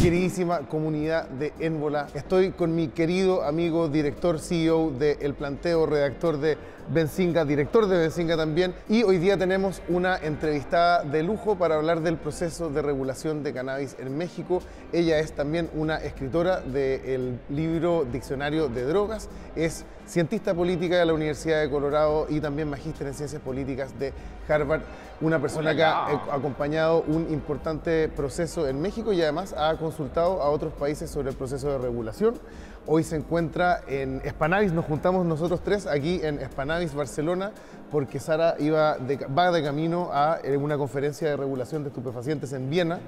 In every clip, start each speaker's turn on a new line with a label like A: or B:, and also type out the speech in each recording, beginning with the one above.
A: Queridísima comunidad de Énbola, estoy con mi querido amigo, director, CEO de El Planteo, redactor de Benzinga, director de Benzinga también, y hoy día tenemos una entrevistada de lujo para hablar del proceso de regulación de cannabis en México. Ella es también una escritora del libro Diccionario de Drogas, es cientista política de la Universidad de Colorado y también magíster en Ciencias Políticas de Harvard, una persona que ha acompañado un importante proceso en México y además ha consultado a otros países sobre el proceso de regulación. Hoy se encuentra en Spannabis, nos juntamos nosotros tres aquí en Spannabis, Barcelona, porque Sara va de camino a una conferencia de regulación de estupefacientes en Viena.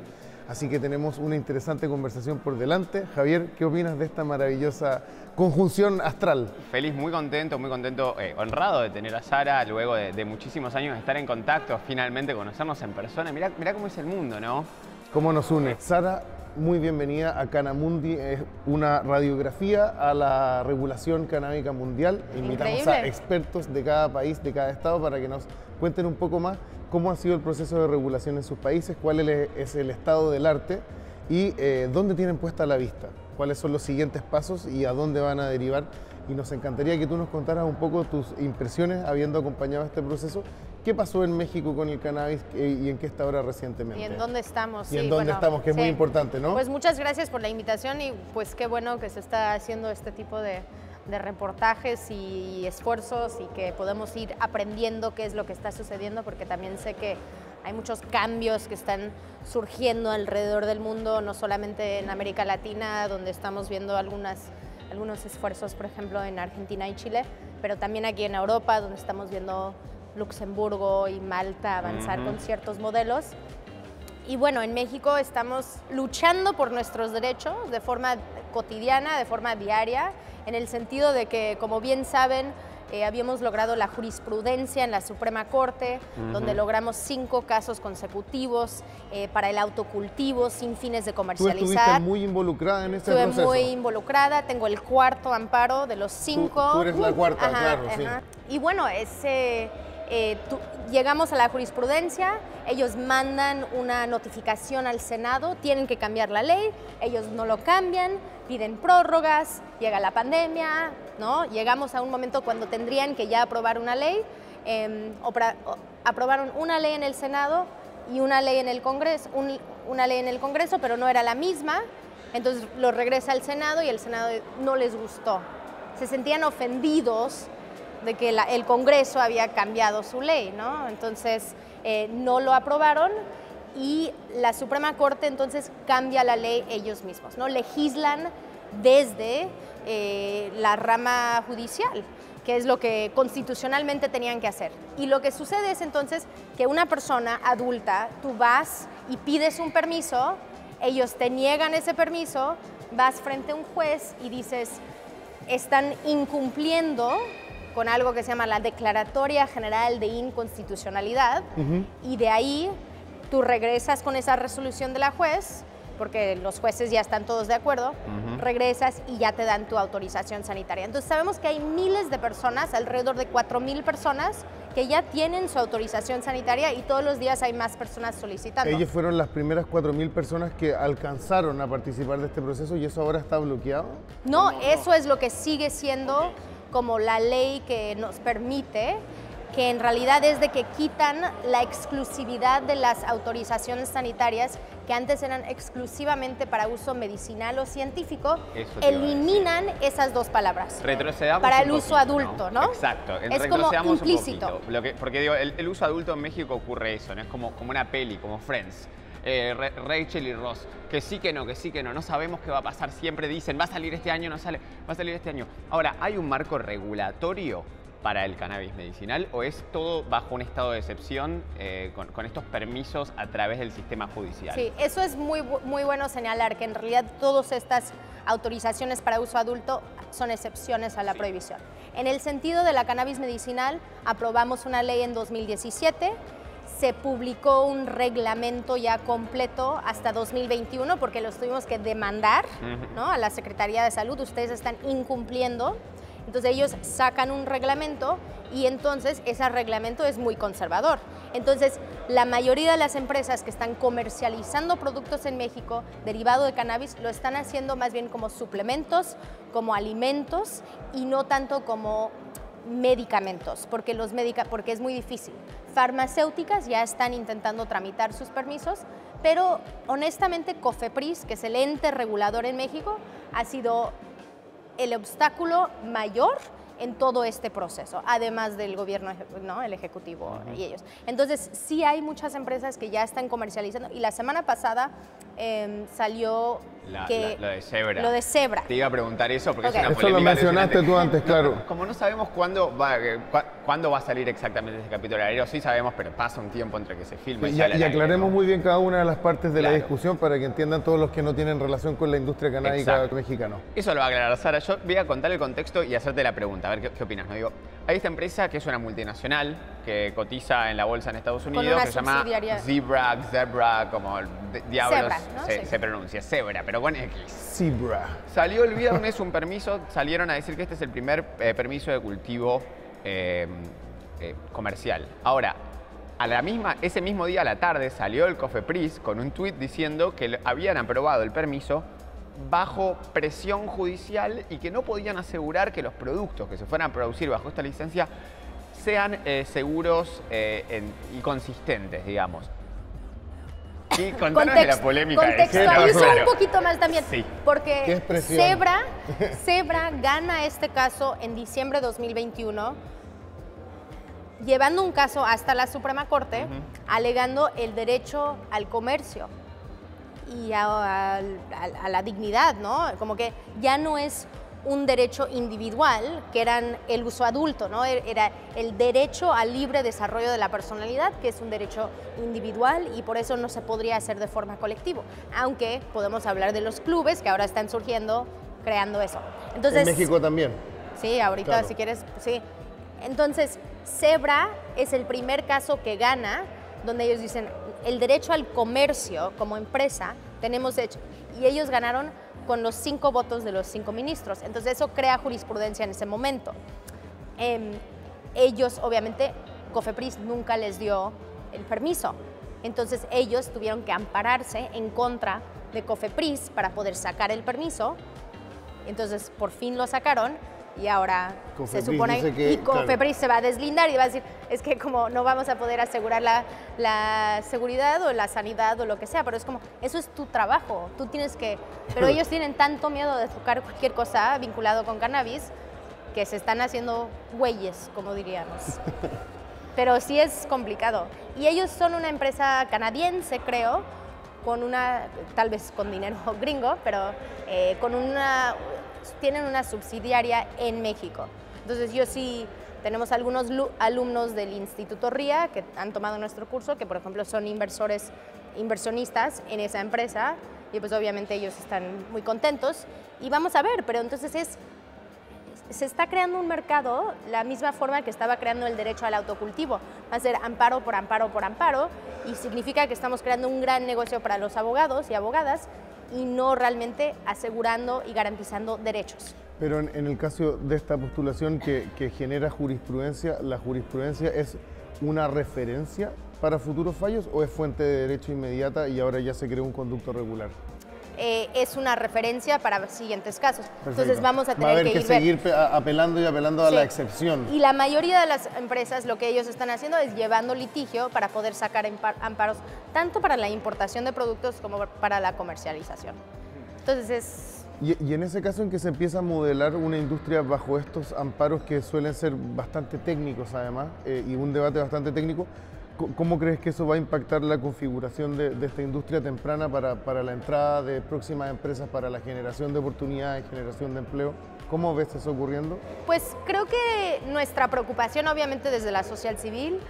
A: Así que tenemos una interesante conversación por delante. Javier, ¿qué opinas de esta maravillosa conjunción astral?
B: Feliz, muy contento, honrado de tener a Sara luego de muchísimos años de estar en contacto, finalmente conocernos en persona. Mirá cómo es el mundo, ¿no?
A: Cómo nos une. Sara, muy bienvenida a Cannamundi, es una radiografía a la regulación canábica mundial. Invitamos a expertos de cada país, de cada estado, para que nos cuenten un poco más cómo ha sido el proceso de regulación en sus países, cuál es el estado del arte y dónde tienen puesta la vista, cuáles son los siguientes pasos y a dónde van a derivar. Y nos encantaría que tú nos contaras un poco tus impresiones habiendo acompañado este proceso. ¿Qué pasó en México con el cannabis y en qué está ahora recientemente?
C: Y en dónde estamos.
A: Y en dónde estamos, que es muy importante, ¿no?
C: Pues muchas gracias por la invitación y pues qué bueno que se está haciendo este tipo de reportajes y esfuerzos y que podemos ir aprendiendo qué es lo que está sucediendo, porque también sé que hay muchos cambios que están surgiendo alrededor del mundo, no solamente en América Latina, donde estamos viendo algunos esfuerzos, por ejemplo, en Argentina y Chile, pero también aquí en Europa, donde estamos viendo Luxemburgo y Malta avanzar con ciertos modelos. Y bueno, en México estamos luchando por nuestros derechos de forma cotidiana, de forma diaria, en el sentido de que, como bien saben, habíamos logrado la jurisprudencia en la Suprema Corte, donde logramos 5 casos consecutivos para el autocultivo sin fines de comercializar.
A: Tú estuviste muy involucrada en este proceso.
C: Estuve muy involucrada, tengo el 4º amparo de los 5.
A: Tú eres la cuarta, claro, sí.
C: Y bueno, llegamos a la jurisprudencia, ellos mandan una notificación al Senado, tienen que cambiar la ley, ellos no lo cambian, piden prórrogas, llega la pandemia, ¿no? Llegamos a un momento cuando tendrían que ya aprobar una ley, aprobaron una ley en el Senado y una ley en el Congreso, pero no era la misma, entonces lo regresa al Senado y el Senado no les gustó, se sentían ofendidos de que el Congreso había cambiado su ley, ¿no? Entonces no lo aprobaron y la Suprema Corte entonces cambia la ley ellos mismos, ¿no? Legislan desde la rama judicial, que es lo que constitucionalmente tenían que hacer. Y lo que sucede es entonces que una persona adulta, tú vas y pides un permiso, ellos te niegan ese permiso, vas frente a un juez y dices, están incumpliendo con algo que se llama la Declaratoria General de Inconstitucionalidad, y de ahí tú regresas con esa resolución de la juez, porque los jueces ya están todos de acuerdo, regresas y ya te dan tu autorización sanitaria. Entonces sabemos que hay miles de personas, alrededor de 4,000 personas, que ya tienen su autorización sanitaria y todos los días hay más personas solicitando.
A: Ellos fueron las primeras 4,000 personas que alcanzaron a participar de este proceso y eso ahora está bloqueado.
C: No, eso es lo que sigue siendo como la ley que nos permite, que en realidad es de que quitan la exclusividad de las autorizaciones sanitarias que antes eran exclusivamente para uso medicinal o científico, eliminan esas 2 palabras.
B: Retrocedamos
C: para el
B: un
C: uso
B: poquito,
C: adulto, ¿no?
B: Exacto,
C: es como implícito.
B: Porque digo, el uso adulto en México ocurre eso, ¿no? Es como una peli, como Friends. Rachel y Ross, que sí, que no, no sabemos qué va a pasar, siempre dicen, va a salir este año, no sale, va a salir este año. Ahora, ¿hay un marco regulatorio para el cannabis medicinal o es todo bajo un estado de excepción con estos permisos a través del sistema judicial?
C: Sí, eso es muy bueno señalar, que en realidad todas estas autorizaciones para uso adulto son excepciones a la prohibición. En el sentido de la cannabis medicinal, aprobamos una ley en 2017, se publicó un reglamento ya completo hasta 2021 porque los tuvimos que demandar, ¿no? A la Secretaría de Salud, ustedes están incumpliendo. Entonces ellos sacan un reglamento y entonces ese reglamento es muy conservador. Entonces la mayoría de las empresas que están comercializando productos en México derivado de cannabis lo están haciendo más bien como suplementos, como alimentos y no tanto como medicamentos, porque es muy difícil. Farmacéuticas ya están intentando tramitar sus permisos, pero honestamente COFEPRIS, que es el ente regulador en México, ha sido el obstáculo mayor en todo este proceso, además del gobierno, ¿no? El ejecutivo y ellos. Entonces, sí hay muchas empresas que ya están comercializando y la semana pasada salió
B: lo de Zebra.
C: Lo de Zebra.
B: Te iba a preguntar eso porque es una
A: Eso
B: polémica.
A: lo mencionaste tú antes, claro.
B: Como no sabemos cuándo va a salir exactamente ese capítulo al aire, sí sabemos, pero pasa un tiempo entre que se filme
A: Y,
B: sale al
A: y
B: aire,
A: aclaremos
B: ¿no?
A: muy bien cada una de las partes de la
B: Claro.
A: discusión para que entiendan todos los que no tienen relación con la industria canábica
B: Exacto.
A: mexicana.
B: Eso lo va a aclarar Sara. Yo voy a contar el contexto y hacerte la pregunta, a ver qué opinas. ¿No? Digo, hay esta empresa que es una multinacional que cotiza en la bolsa en Estados Unidos
C: una
B: que se llama
C: subsidiaria.
B: Zebra, como diablos
C: Zebra, ¿no? Sí.
B: se pronuncia, Zebra, pero con X.
A: Zebra.
B: Salió el viernes un permiso, salieron a decir que este es el primer permiso de cultivo comercial. Ahora, ese mismo día a la tarde salió el COFEPRIS con un tuit diciendo que habían aprobado el permiso bajo presión judicial y que no podían asegurar que los productos que se fueran a producir bajo esta licencia sean seguros y consistentes, digamos. Y contanos de la polémica de eso.
C: Contextualizo
A: Claro.
C: un poquito más también,
B: Sí.
A: ¿Qué
C: porque
A: expresión?
C: Zebra gana este caso en diciembre de 2021, llevando un caso hasta la Suprema Corte, alegando el derecho al comercio y a la dignidad, ¿no? Como que ya no es un derecho individual, que eran el uso adulto, ¿no? Era el derecho al libre desarrollo de la personalidad, que es un derecho individual y por eso no se podría hacer de forma colectiva, aunque podemos hablar de los clubes que ahora están surgiendo, creando eso. Entonces,
A: En México también.
C: sí, ahorita
A: Claro.
C: si quieres, sí. Entonces, Zebra es el primer caso que gana, donde ellos dicen, el derecho al comercio como empresa tenemos hecho, y ellos ganaron con los 5 votos de los 5 ministros. Entonces eso crea jurisprudencia en ese momento. Ellos, obviamente, COFEPRIS nunca les dio el permiso. Entonces ellos tuvieron que ampararse en contra de COFEPRIS para poder sacar el permiso. Entonces por fin lo sacaron y ahora
A: COFEPRIS
C: se supone
A: dice que,
C: y COFEPRIS
A: claro,
C: se va a deslindar y va a decir, es que como no vamos a poder asegurar la seguridad o la sanidad o lo que sea, pero es como, eso es tu trabajo, tú tienes que, pero ellos tienen tanto miedo de tocar cualquier cosa vinculado con cannabis que se están haciendo güeyes, como diríamos. Pero sí es complicado. Y ellos son una empresa canadiense, creo, con tal vez con dinero gringo, pero tienen una subsidiaria en México. Entonces yo sí, tenemos algunos alumnos del Instituto RIA que han tomado nuestro curso, que por ejemplo son inversionistas en esa empresa, y pues obviamente ellos están muy contentos. Y vamos a ver, pero entonces se está creando un mercado, la misma forma que estaba creando el derecho al autocultivo. Va a ser amparo por amparo por amparo, y significa que estamos creando un gran negocio para los abogados y abogadas, y no realmente asegurando y garantizando derechos.
A: Pero en el caso de esta postulación que genera jurisprudencia, ¿la jurisprudencia es una referencia para futuros fallos o es fuente de derecho inmediata y ahora ya se creó un conducto regular?
C: Es una referencia para siguientes casos.
A: Perfecto.
C: Entonces vamos a
A: Va a
C: tener
A: haber que
C: ir
A: seguir apelando y apelando a
C: Sí.
A: la excepción.
C: Y la mayoría de las empresas lo que ellos están haciendo es llevando litigio para poder sacar amparos tanto para la importación de productos como para la comercialización. Entonces
A: Y en ese caso en que se empieza a modelar una industria bajo estos amparos que suelen ser bastante técnicos además, y un debate bastante técnico, ¿cómo crees que eso va a impactar la configuración de esta industria temprana para la entrada de próximas empresas, para la generación de oportunidades, generación de empleo? ¿Cómo ves eso ocurriendo?
C: Pues creo que nuestra preocupación, obviamente desde la sociedad civil,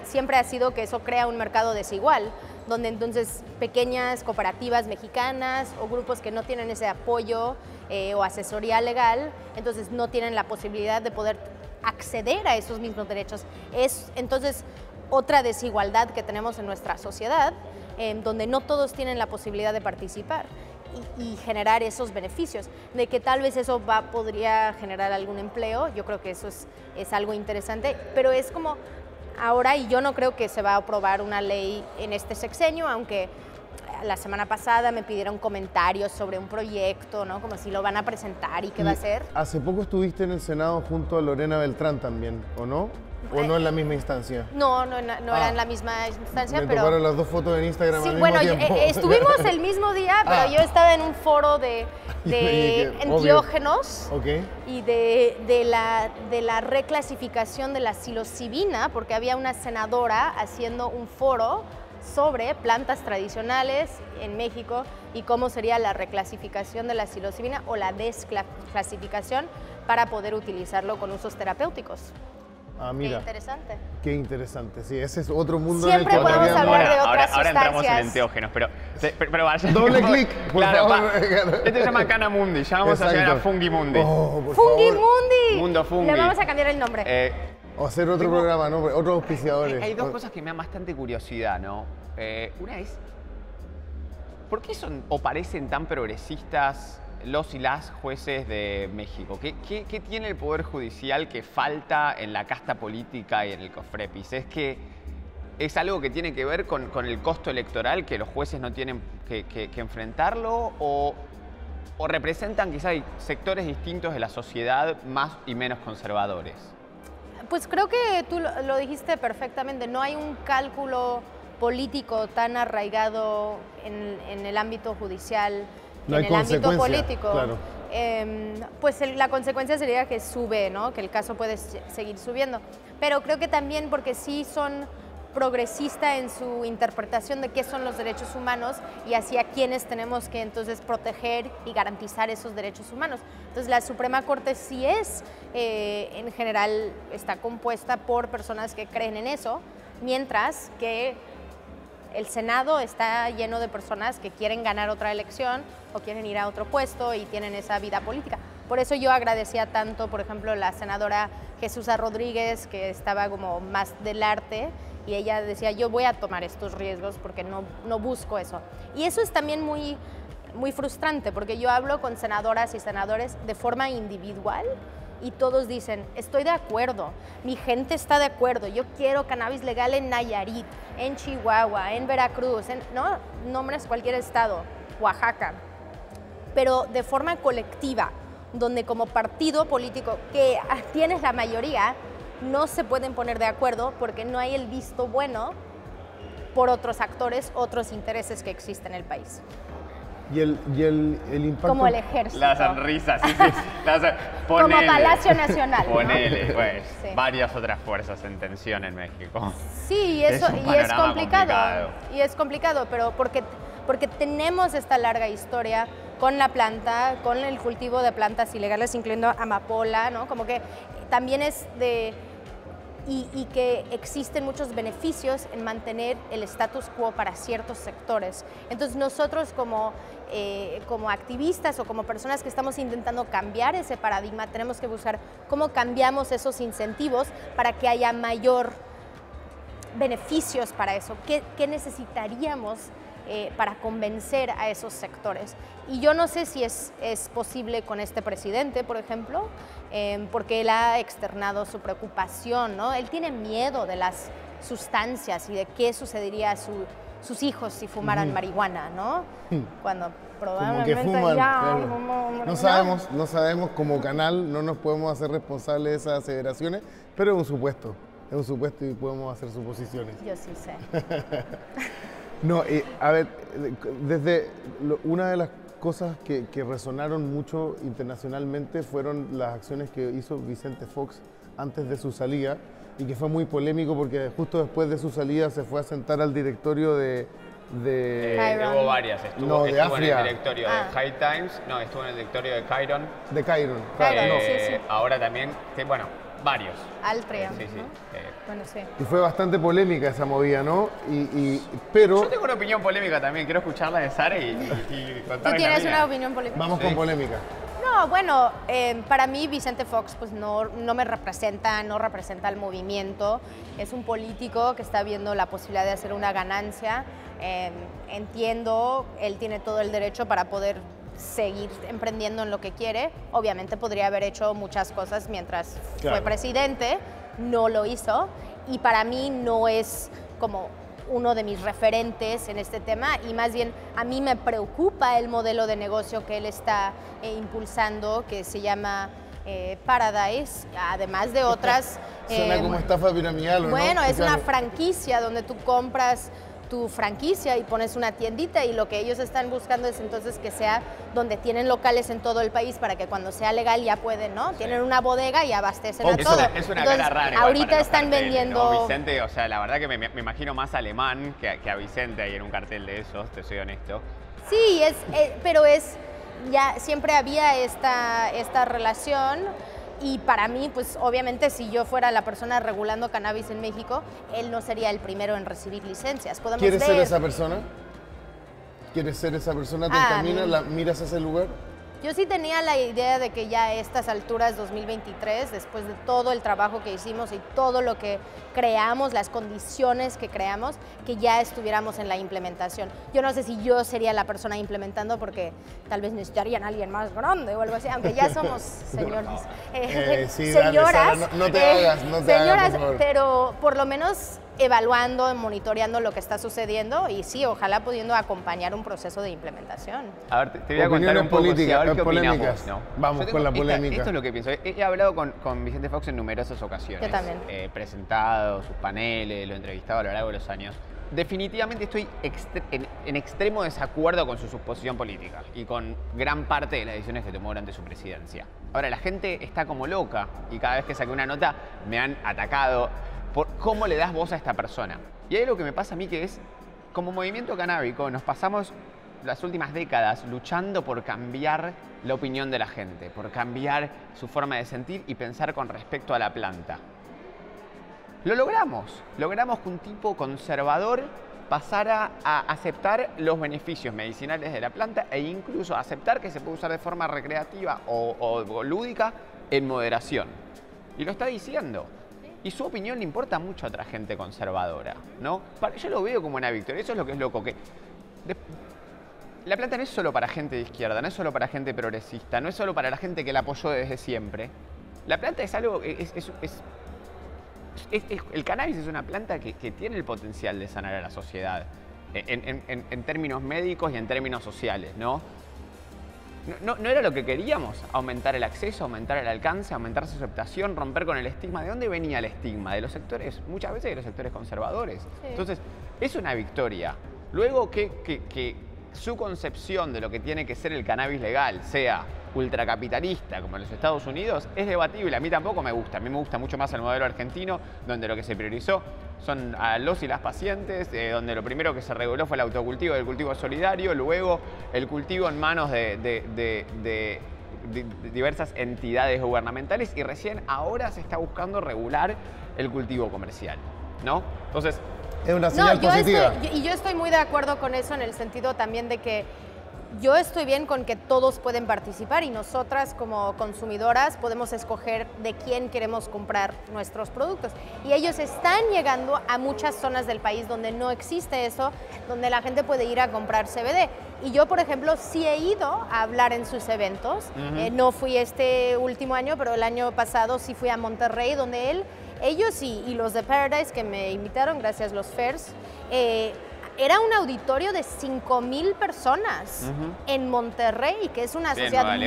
C: siempre ha sido que eso crea un mercado desigual, donde entonces pequeñas cooperativas mexicanas o grupos que no tienen ese apoyo o asesoría legal, entonces no tienen la posibilidad de poder acceder a esos mismos derechos. Es entonces otra desigualdad que tenemos en nuestra sociedad, donde no todos tienen la posibilidad de participar. y generar esos beneficios. De que tal vez eso podría generar algún empleo, yo creo que eso es algo interesante, pero es como ahora, y yo no creo que se va a aprobar una ley en este sexenio, aunque la semana pasada me pidieron comentarios sobre un proyecto, ¿no? Como si lo van a presentar y qué va a ser.
A: Hace poco estuviste en el Senado junto a Lorena Beltrán también, ¿o no? ¿O no en la misma instancia?
C: No era en la misma instancia,
A: me
C: pero...
A: tocaron las dos fotos en Instagram
C: sí,
A: al
C: bueno,
A: mismo tiempo.
C: Estuvimos el mismo día, pero yo estaba en un foro de enteógenos y de la reclasificación de la psilocibina, porque había una senadora haciendo un foro sobre plantas tradicionales en México y cómo sería la reclasificación de la psilocibina o la desclasificación para poder utilizarlo con usos terapéuticos.
A: Ah, mira.
C: Qué interesante.
A: Qué interesante, sí, ese es otro mundo
C: Siempre
A: en el que
C: podemos hablar de otras
B: ahora entramos en
C: sustancias.
B: enteógenos, pero vaya.
A: Doble clic, por favor.
B: Este se llama Canamundi, ya vamos a llegar a Fungimundi.
A: Oh, por favor.
C: Fungimundi.
B: Mundo Fungi.
C: Le vamos a cambiar el nombre.
A: O hacer otro programa, ¿no? Otros auspiciadores.
B: Hay dos cosas que me dan bastante curiosidad, ¿no? Una es, ¿por qué son o parecen tan progresistas los y las jueces de México? ¿Qué tiene el Poder Judicial que falta en la casta política y en el COFREPIS? ¿Es que es algo que tiene que ver con el costo electoral, que los jueces no tienen que enfrentarlo? ¿O representan quizá sectores distintos de la sociedad más y menos conservadores?
C: Pues creo que tú lo dijiste perfectamente. No hay un cálculo político tan arraigado en el ámbito judicial,
A: no
C: en el ámbito político.
A: Claro.
C: Pues la consecuencia sería que sube, ¿no? Que el caso puede seguir subiendo. Pero creo que también porque sí son progresistas en su interpretación de qué son los derechos humanos y hacia quienes tenemos que entonces proteger y garantizar esos derechos humanos. Entonces la Suprema Corte sí en general está compuesta por personas que creen en eso, mientras que el Senado está lleno de personas que quieren ganar otra elección o quieren ir a otro puesto y tienen esa vida política. Por eso yo agradecía tanto, por ejemplo, la senadora Jesús Rodríguez, que estaba como más del arte, y ella decía, yo voy a tomar estos riesgos porque no busco eso. Y eso es también muy, muy frustrante, porque yo hablo con senadoras y senadores de forma individual y todos dicen, estoy de acuerdo, mi gente está de acuerdo, yo quiero cannabis legal en Nayarit, en Chihuahua, en Veracruz, no nombres cualquier estado, Oaxaca, pero de forma colectiva, donde como partido político que tienes la mayoría, no se pueden poner de acuerdo porque no hay el visto bueno por otros actores, otros intereses que existen en el país.
A: ¿Y el impacto?
C: Como el ejército.
B: La sonrisa, sí.
C: Como Palacio Nacional.
B: Ponele, pues,
C: sí.
B: Varias otras fuerzas en tensión en México.
C: Sí, y es complicado. Y es complicado, pero porque tenemos esta larga historia con la planta, con el cultivo de plantas ilegales, incluyendo amapola, ¿no? Como que también es de... Y que existen muchos beneficios en mantener el status quo para ciertos sectores. Entonces nosotros como activistas o como personas que estamos intentando cambiar ese paradigma, tenemos que buscar cómo cambiamos esos incentivos para que haya mayor beneficios para eso. ¿Qué necesitaríamos para convencer a esos sectores? Y yo no sé si es posible con este presidente, por ejemplo, porque él ha externado su preocupación, ¿no? Él tiene miedo de las sustancias y de qué sucedería a sus hijos si fumaran marihuana, ¿no? Cuando probablemente
A: como que fuman,
C: ya...
A: Claro. No sabemos como canal, no nos podemos hacer responsables de esas aseveraciones, pero es un supuesto y podemos hacer suposiciones.
C: Yo sí sé.
A: No, a ver, una de las cosas que resonaron mucho internacionalmente fueron las acciones que hizo Vicente Fox antes de su salida y que fue muy polémico porque justo después de su salida se fue a sentar al directorio de
B: hubo varias, estuvo en el directorio de High Times, estuvo en el directorio de Chiron.
A: De Chiron, claro.
C: Sí.
B: Ahora también, varios.
C: Altria.
B: Sí.
C: Bueno, sí.
A: Y fue bastante polémica esa movida, ¿no? Pero...
B: Yo tengo una opinión polémica también, quiero escucharla de Sara y contarme.
C: ¿Tú tienes una opinión polémica?
A: Vamos con polémica.
C: No, bueno, para mí Vicente Fox pues no me representa, no representa al movimiento. Es un político que está viendo la posibilidad de hacer una ganancia entiendo, él tiene todo el derecho para poder seguir emprendiendo en lo que quiere. Obviamente podría haber hecho muchas cosas mientras fue presidente, no lo hizo, y para mí no es como uno de mis referentes en este tema, y más bien a mí me preocupa el modelo de negocio que él está impulsando, que se llama Paradise, además de otras.
A: Suena como estafa piramidal, ¿o
C: bueno,
A: no?
C: es una franquicia donde tú compras tu franquicia y pones una tiendita, y lo que ellos están buscando es entonces que sea donde tienen locales en todo el país para que cuando sea legal ya pueden, ¿no? Sí. Tienen una bodega y abastecen a todo.
B: Es una cara rara.
C: Ahorita están vendiendo...
B: ¿no? Vicente, o sea, la verdad que me imagino más alemán que a Vicente ahí en un cartel de esos, te soy honesto.
C: Sí, pero ya siempre había esta relación. Y para mí, pues obviamente si yo fuera la persona regulando cannabis en México, él no sería el primero en recibir licencias.
A: ¿Quieres ser esa persona? ¿Quieres ser esa persona? ¿Te encaminas? ¿Miras a ese lugar?
C: Yo sí tenía la idea de que ya a estas alturas, 2023, después de todo el trabajo que hicimos y todo lo que creamos, las condiciones que creamos, que ya estuviéramos en la implementación. Yo no sé si yo sería la persona implementando, porque tal vez necesitarían a alguien más grande o algo así, aunque ya somos señores.
A: Sí,
C: señoras,
A: dale, Sara, no te hagas,
C: señoras,
A: por favor.
C: pero por lo menos evaluando, monitoreando lo que está sucediendo, y sí, ojalá pudiendo acompañar un proceso de implementación.
B: A ver, te voy a contar un poco,
A: políticas,
B: a ver qué opinamos,
A: polémicas.
B: ¿no?
A: Vamos con la polémica.
B: Esto es lo que pienso. He hablado con Vicente Fox en numerosas ocasiones.
C: Yo también.
B: Presentado sus paneles, lo he entrevistado a lo largo de los años. Definitivamente estoy en extremo desacuerdo con su suposición política y con gran parte de las decisiones que tomó durante su presidencia. Ahora, la gente está como loca, y cada vez que saqué una nota me han atacado por cómo le das voz a esta persona. Y hay algo que me pasa a mí, que es, como movimiento canábico, nos pasamos las últimas décadas luchando por cambiar la opinión de la gente, por cambiar su forma de sentir y pensar con respecto a la planta. Lo logramos que un tipo conservador pasara a aceptar los beneficios medicinales de la planta, e incluso aceptar que se puede usar de forma recreativa o lúdica en moderación. Y lo está diciendo. Y su opinión le importa mucho a otra gente conservadora, ¿no? Yo lo veo como una victoria. Eso es lo que es loco, que la planta no es solo para gente de izquierda, no es solo para gente progresista, no es solo para la gente que la apoyó desde siempre. La planta es algo, el cannabis es una planta que tiene el potencial de sanar a la sociedad, en términos médicos y en términos sociales, ¿no? No era lo que queríamos, aumentar el acceso, aumentar el alcance, aumentar su aceptación, romper con el estigma. ¿De dónde venía el estigma? De los sectores, muchas veces de los sectores conservadores. Sí. Entonces, es una victoria. Luego que su concepción de lo que tiene que ser el cannabis legal sea ultracapitalista, como en los Estados Unidos, es debatible. A mí tampoco me gusta. A mí me gusta mucho más el modelo argentino, donde lo que se priorizó son a los y las pacientes, donde lo primero que se reguló fue el autocultivo del cultivo solidario, luego el cultivo en manos de diversas entidades gubernamentales, y recién ahora se está buscando regular el cultivo comercial, ¿no? Entonces,
A: es una señal positiva.
C: Yo estoy muy de acuerdo con eso, en el sentido también de que yo estoy bien con que todos pueden participar, y nosotras como consumidoras podemos escoger de quién queremos comprar nuestros productos. Y ellos están llegando a muchas zonas del país donde no existe eso, donde la, puede ir a comprar CBD. Y yo, por ejemplo, sí he ido a hablar en sus eventos. No fui este último año, pero el año pasado sí fui a Monterrey, donde ellos y los de Paradise, que me invitaron, gracias los Fairs, era un auditorio de 5,000 personas en Monterrey, que es una sociedad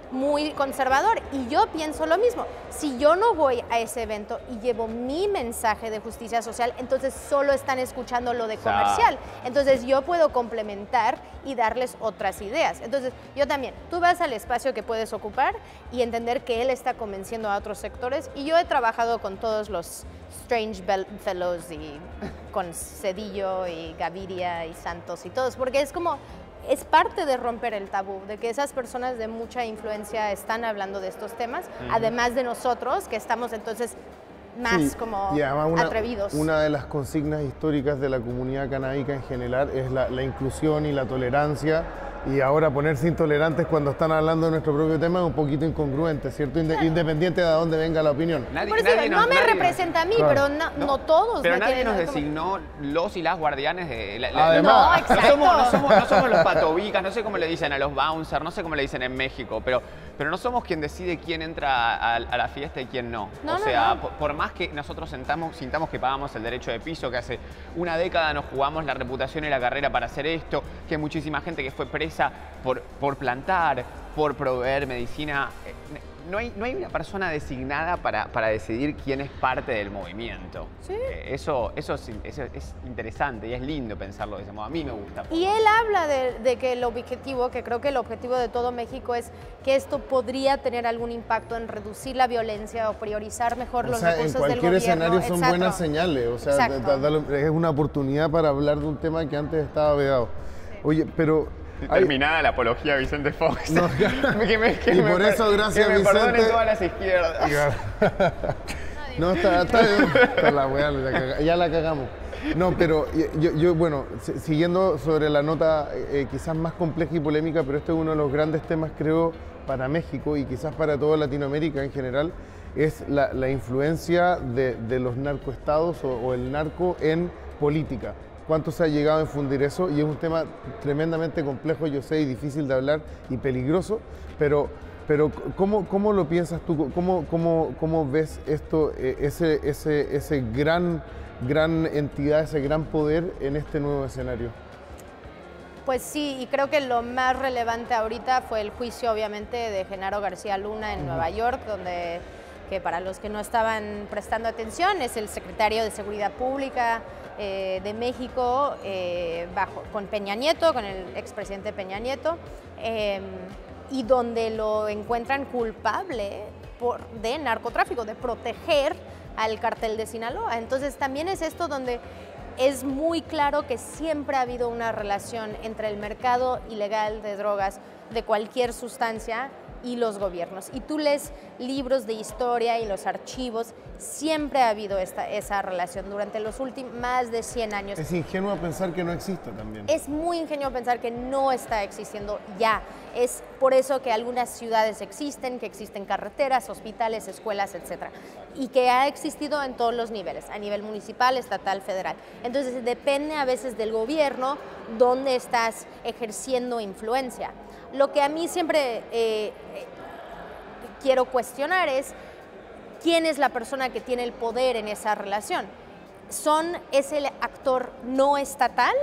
C: muy conservadora. Y yo pienso lo mismo. Si yo no voy a ese evento y llevo mi mensaje de justicia social, entonces solo están escuchando lo de comercial. Entonces yo puedo complementar y darles otras ideas. Entonces yo también, tú vas al espacio que puedes ocupar y entender que él está convenciendo a otros sectores. Y yo he trabajado con todos los Strange Fellows y con Cedillo y Gaviria y Santos y todos, porque es parte de romper el tabú, de que esas personas de mucha influencia están hablando de estos temas, además de nosotros, que estamos entonces más atrevidos.
A: Una de las consignas históricas de la comunidad canábica en general es la inclusión y la tolerancia Y ahora ponerse intolerantes cuando están hablando de nuestro propio tema es un poquito incongruente, ¿cierto? Independiente de dónde venga la opinión.
C: Por eso, no me representa a mí,
A: Claro.
C: pero no todos.
B: Pero
C: me
B: nadie
C: tienen
B: nos
C: como-
B: designó los y las guardianes de
A: Además.
C: No, exacto.
B: no somos los patobicas, no sé cómo le dicen a los bouncers, no sé cómo le dicen en México, pero no somos quien decide quién entra a la fiesta y quién no.
C: No,
B: o
C: no,
B: sea,
C: no.
B: Por más que nosotros sintamos que pagamos el derecho de piso, que hace una década nos jugamos la reputación y la carrera para hacer esto, que hay muchísima gente que fue presa por plantar, por proveer medicina. No hay una persona designada para decidir quién es parte del movimiento.
C: Sí.
B: Eso es interesante y es lindo pensarlo de ese modo. A mí me gusta.
C: Y él habla de que el objetivo, que creo que el objetivo de todo México es que esto podría tener algún impacto en reducir la violencia o priorizar mejor los
A: O sea, en
C: recursos del
A: cualquier
C: gobierno.
A: escenario son
C: Exacto.
A: buenas señales, o sea,
C: Exacto.
A: es una oportunidad para hablar de un tema que antes estaba vedado. Oye, pero...
B: Terminada la apología de Vicente Fox.
A: No, y por eso, gracias,
B: que me perdonen
A: Vicente.
B: todas las izquierdas.
A: No, está bien. Está la weá, ya la cagamos. No, pero yo bueno, siguiendo sobre la nota quizás más compleja y polémica, pero este es uno de los grandes temas, creo, para México y quizás para toda Latinoamérica en general, es la influencia de los narcoestados o el narco en política. ¿Cuánto se ha llegado a infundir eso? Y es un tema tremendamente complejo, yo sé, y difícil de hablar y peligroso, pero ¿cómo lo piensas tú? ¿Cómo ves esto, ese gran entidad, ese gran poder en este nuevo escenario?
C: Pues sí, y creo que lo más relevante ahorita fue el juicio, obviamente, de Genaro García Luna en Nueva York, donde, que para los que no estaban prestando atención, es el secretario de Seguridad Pública de México, con Peña Nieto, con el expresidente Peña Nieto, y donde lo encuentran culpable de narcotráfico, de proteger al cartel de Sinaloa. Entonces también es esto donde es muy claro que siempre ha habido una relación entre el mercado ilegal de drogas de cualquier sustancia y los gobiernos. Y tú lees libros de historia y los archivos, siempre ha habido esa relación durante los últimos más de 100 años.
A: Es ingenuo pensar que no exista también.
C: Es muy ingenuo pensar que no está existiendo ya. Es por eso que algunas ciudades existen, que existen carreteras, hospitales, escuelas, etc. Y que ha existido en todos los niveles, a nivel municipal, estatal, federal. Entonces depende a veces del gobierno dónde estás ejerciendo influencia. Lo que a mí siempre quiero cuestionar es quién es la persona que tiene el poder en esa relación. ¿Es el actor no estatal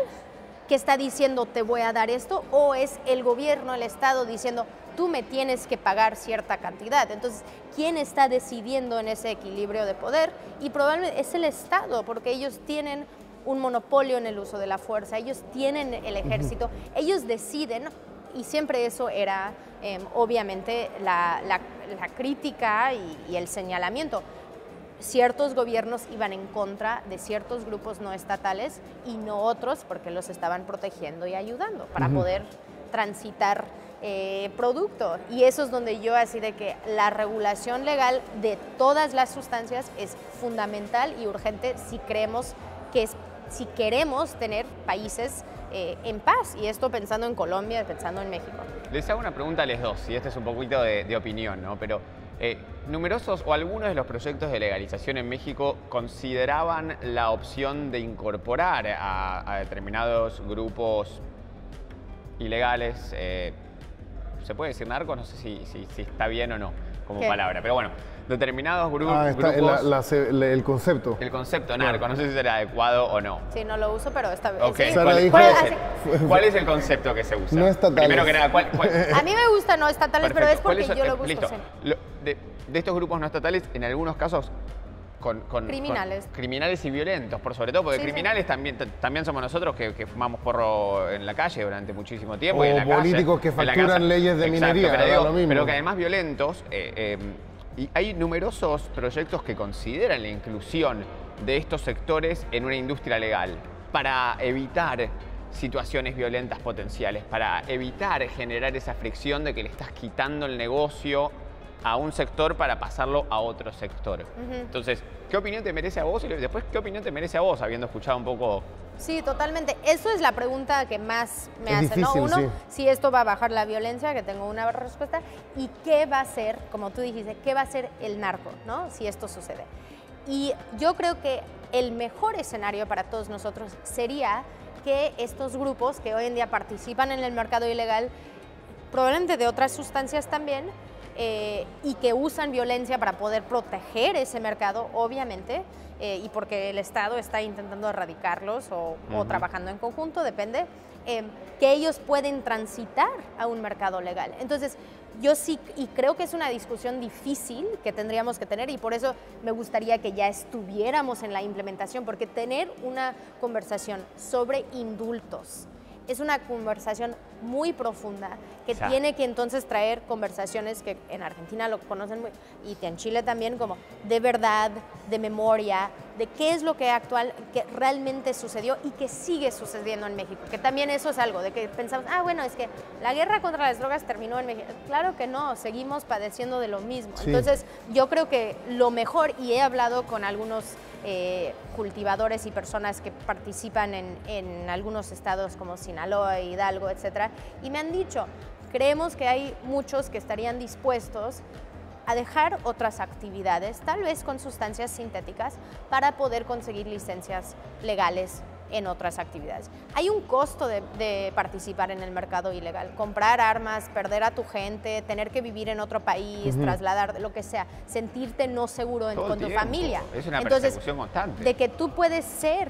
C: que está diciendo te voy a dar esto, o es el gobierno, el Estado diciendo tú me tienes que pagar cierta cantidad? Entonces, ¿quién está decidiendo en ese equilibrio de poder? Y probablemente es el Estado, porque ellos tienen un monopolio en el uso de la fuerza, ellos tienen el ejército, ellos deciden. Y siempre eso era, obviamente, la crítica y el señalamiento. Ciertos gobiernos iban en contra de ciertos grupos no estatales y no otros porque los estaban protegiendo y ayudando para poder transitar producto. Y eso es donde yo así de que la regulación legal de todas las sustancias es fundamental y urgente si queremos tener países en paz, y esto pensando en Colombia, pensando en México.
B: Les hago una pregunta a los dos, y este es un poquito de opinión, ¿no? Pero numerosos o algunos de los proyectos de legalización en México consideraban la opción de incorporar a determinados grupos ilegales, ¿se puede decir narcos? No sé si está bien o no como palabra, pero bueno, determinados grupos...
A: el concepto.
B: El concepto narco, no sé si será adecuado o no.
C: Sí, no lo uso, pero está bien.
B: Okay.
C: Sí.
B: ¿Cuál es el concepto que se usa?
A: No estatales.
B: Primero que nada,
C: A mí me gusta no estatales, pero es porque yo lo busco.
B: Listo.
C: Sí.
B: De estos grupos no estatales, en algunos casos
C: criminales.
B: Criminales y violentos, por sobre todo, porque
C: Sí,
B: criminales también somos nosotros que fumamos porro en la calle durante muchísimo tiempo.
A: O
B: y en la
A: políticos
B: calle,
A: que facturan leyes de minería,
B: pero que además violentos, y hay numerosos proyectos que consideran la inclusión de estos sectores en una industria legal para evitar situaciones violentas potenciales, para evitar generar esa fricción de que le estás quitando el negocio a un sector para pasarlo a otro sector. Entonces, ¿qué opinión te merece a vos? Y después, ¿qué opinión te merece a vos, habiendo escuchado un poco?
C: Sí, totalmente. Eso es la pregunta que más me hace,
A: difícil,
C: ¿no? Uno,
A: sí.
C: si esto va a bajar la violencia, que tengo una respuesta, y qué va a ser, como tú dijiste, qué va a ser el narco, ¿no? Si esto sucede. Y yo creo que el mejor escenario para todos nosotros sería que estos grupos que hoy en día participan en el mercado ilegal, probablemente de otras sustancias también, y que usan violencia para poder proteger ese mercado, obviamente, y porque el Estado está intentando erradicarlos o trabajando en conjunto, depende, que ellos pueden transitar a un mercado legal. Entonces, yo sí, y creo que es una discusión difícil que tendríamos que tener, y por eso me gustaría que ya estuviéramos en la implementación, porque tener una conversación sobre indultos es una conversación muy profunda que tiene que entonces traer conversaciones que en Argentina lo conocen muy, y en Chile también, como de verdad, de memoria, de qué es lo que que realmente sucedió y que sigue sucediendo en México. Que también eso es algo de que pensamos, bueno, es que la guerra contra las drogas terminó en México. Claro que no, seguimos padeciendo de lo mismo.
A: Sí.
C: Entonces, yo creo que lo mejor, y he hablado con algunos cultivadores y personas que participan en algunos estados como Sinaloa, Hidalgo, etcétera, y me han dicho, creemos que hay muchos que estarían dispuestos a dejar otras actividades, tal vez con sustancias sintéticas, para poder conseguir licencias legales en otras actividades. Hay un costo de participar en el mercado ilegal, comprar armas, perder a tu gente, tener que vivir en otro país, trasladar, lo que sea, sentirte no seguro con tu familia.
B: Es una persecución constante.
C: De que tú puedes ser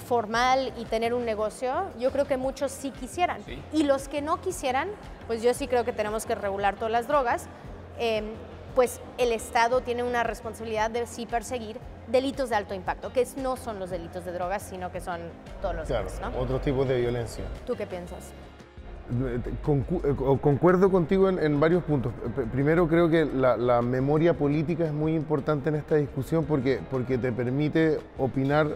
C: formal y tener un negocio, yo creo que muchos sí quisieran.
B: Sí.
C: Y los que no quisieran, pues yo sí creo que tenemos que regular todas las drogas. Pues el Estado tiene una responsabilidad de sí perseguir delitos de alto impacto, que no son los delitos de drogas, sino que son todos los demás, ¿no?
A: Otros tipos de violencia.
C: ¿Tú qué piensas?
A: Concuerdo contigo en varios puntos. Primero, creo que la memoria política es muy importante en esta discusión porque te permite opinar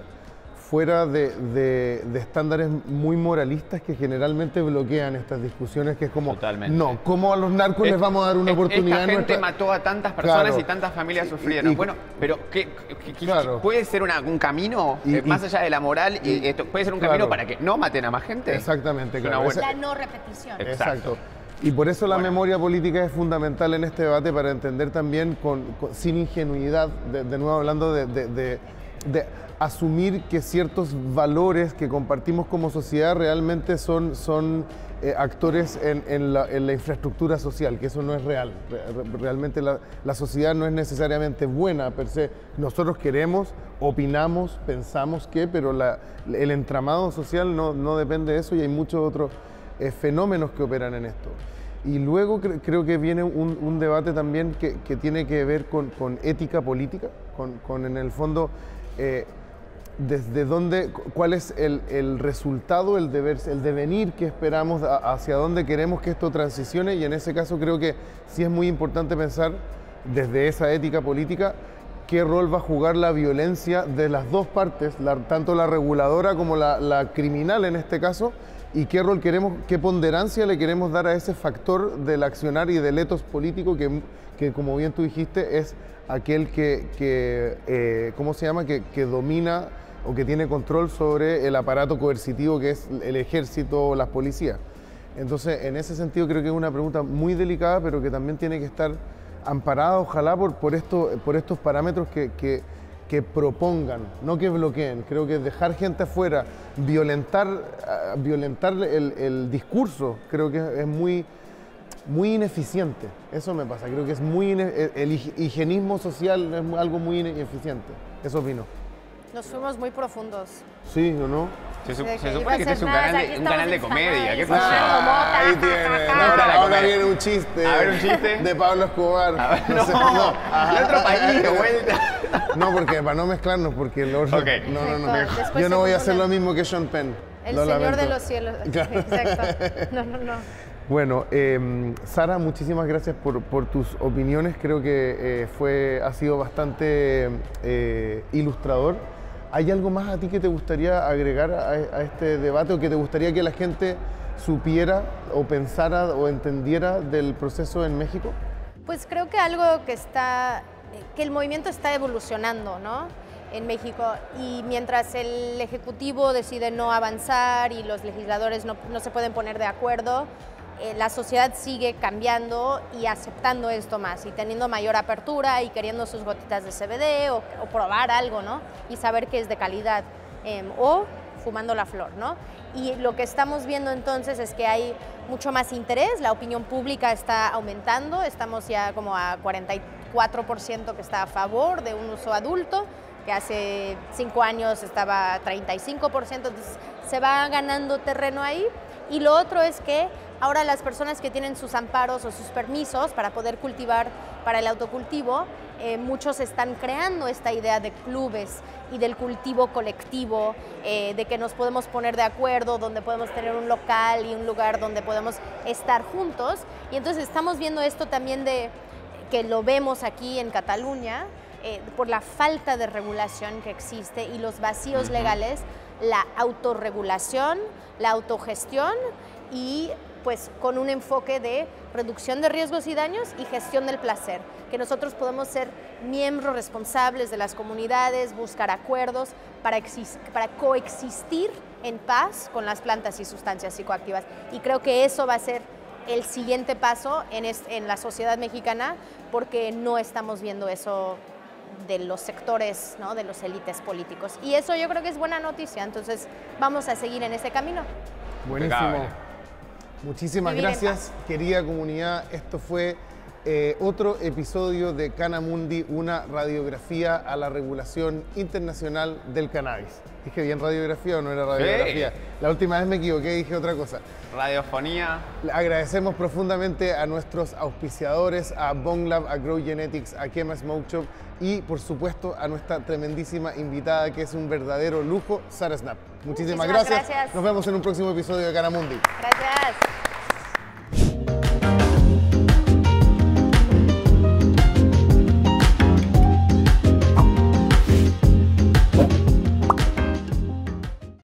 A: fuera de estándares muy moralistas que generalmente bloquean estas discusiones, que es como,
B: totalmente.
A: No, ¿cómo a los narcos les vamos a dar una oportunidad?
B: Esta gente mató a tantas personas y tantas familias sufrieron. Bueno, pero
A: Claro.
B: ¿puede ser un camino, más allá de la moral, esto puede ser un camino para que no maten a más gente?
A: Exactamente, claro.
C: La no repetición.
A: Exacto. Y por eso la memoria política es fundamental en este debate, para entender también sin ingenuidad, de nuevo hablando de asumir que ciertos valores que compartimos como sociedad realmente son actores en la infraestructura social, que eso no es real. Realmente la sociedad no es necesariamente buena per se. Nosotros queremos, opinamos, pensamos pero el entramado social no depende de eso, y hay muchos otros fenómenos que operan en esto. Y luego creo que viene un debate también que tiene que ver con ética política, con en el fondo desde dónde, cuál es el resultado, el devenir que esperamos, hacia dónde queremos que esto transicione, y en ese caso creo que sí es muy importante pensar desde esa ética política qué rol va a jugar la violencia de las dos partes, tanto la reguladora como la criminal en este caso, y qué rol qué ponderancia le queremos dar a ese factor del accionar y del etos político que como bien tú dijiste, es aquel ¿cómo se llama? Que domina o que tiene control sobre el aparato coercitivo, que es el ejército o las policías. Entonces, en ese sentido creo que es una pregunta muy delicada, pero que también tiene que estar amparada, ojalá, por estos parámetros que propongan, no que bloqueen. Creo que dejar gente afuera, violentar el discurso, creo que es muy ineficiente. Eso me pasa, creo que es el higienismo social es algo muy ineficiente. Eso opino.
C: Nos fuimos muy profundos.
A: Sí, ¿o no?
B: Se supone que este es un canal de comedia. ¿Qué pasó?
A: Ahí tiene. Ahora viene un chiste.
B: A ver, un chiste.
A: De Pablo Escobar.
B: No, de otro país, de vuelta.
A: No, porque para no mezclarnos, porque el otro.
B: Okay.
A: No. Yo no voy a hacer lo mismo que Sean Penn.
C: El Señor de los Cielos. Exacto. No.
A: Bueno, Sara, muchísimas gracias por tus opiniones. Creo que ha sido bastante ilustrador. ¿Hay algo más a ti que te gustaría agregar a este debate, o que te gustaría que la gente supiera o pensara o entendiera del proceso en México?
C: Pues creo que que el movimiento está evolucionando, ¿no? En México, y mientras el Ejecutivo decide no avanzar y los legisladores no se pueden poner de acuerdo, la sociedad sigue cambiando y aceptando esto más y teniendo mayor apertura y queriendo sus gotitas de CBD o probar algo, ¿no? Y saber que es de calidad, o fumando la flor, ¿no? Y lo que estamos viendo entonces es que hay mucho más interés, la opinión pública está aumentando, estamos ya como a 44% que está a favor de un uso adulto, que hace 5 años estaba a 35%, entonces se va ganando terreno ahí. Y lo otro es que ahora las personas que tienen sus amparos o sus permisos para poder cultivar para el autocultivo, muchos están creando esta idea de clubes y del cultivo colectivo, de que nos podemos poner de acuerdo, donde podemos tener un local y un lugar donde podemos estar juntos. Y entonces estamos viendo esto también que lo vemos aquí en Cataluña, por la falta de regulación que existe y los vacíos legales, la autorregulación, la autogestión y pues con un enfoque de reducción de riesgos y daños y gestión del placer, que nosotros podemos ser miembros responsables de las comunidades, buscar acuerdos para coexistir en paz con las plantas y sustancias psicoactivas. Y creo que eso va a ser el siguiente paso en la sociedad mexicana, porque no estamos viendo eso de los sectores, ¿no? De los élites políticos. Y eso yo creo que es buena noticia, entonces vamos a seguir en ese camino.
A: Buenísimo. Muchísimas gracias, querida comunidad. Esto fue otro episodio de Canamundi, una radiografía a la regulación internacional del cannabis. ¿Dije bien radiografía o no era radiografía? Sí. La última vez me equivoqué, dije otra cosa.
B: Radiofonía.
A: Agradecemos profundamente a nuestros auspiciadores, a Bong Lab, a Grow Genetics, a Kema Smoke Shop y, por supuesto, a nuestra tremendísima invitada, que es un verdadero lujo, Sara Snap. Muchísimas gracias. Nos vemos en un próximo episodio de Canamundi.
C: Gracias.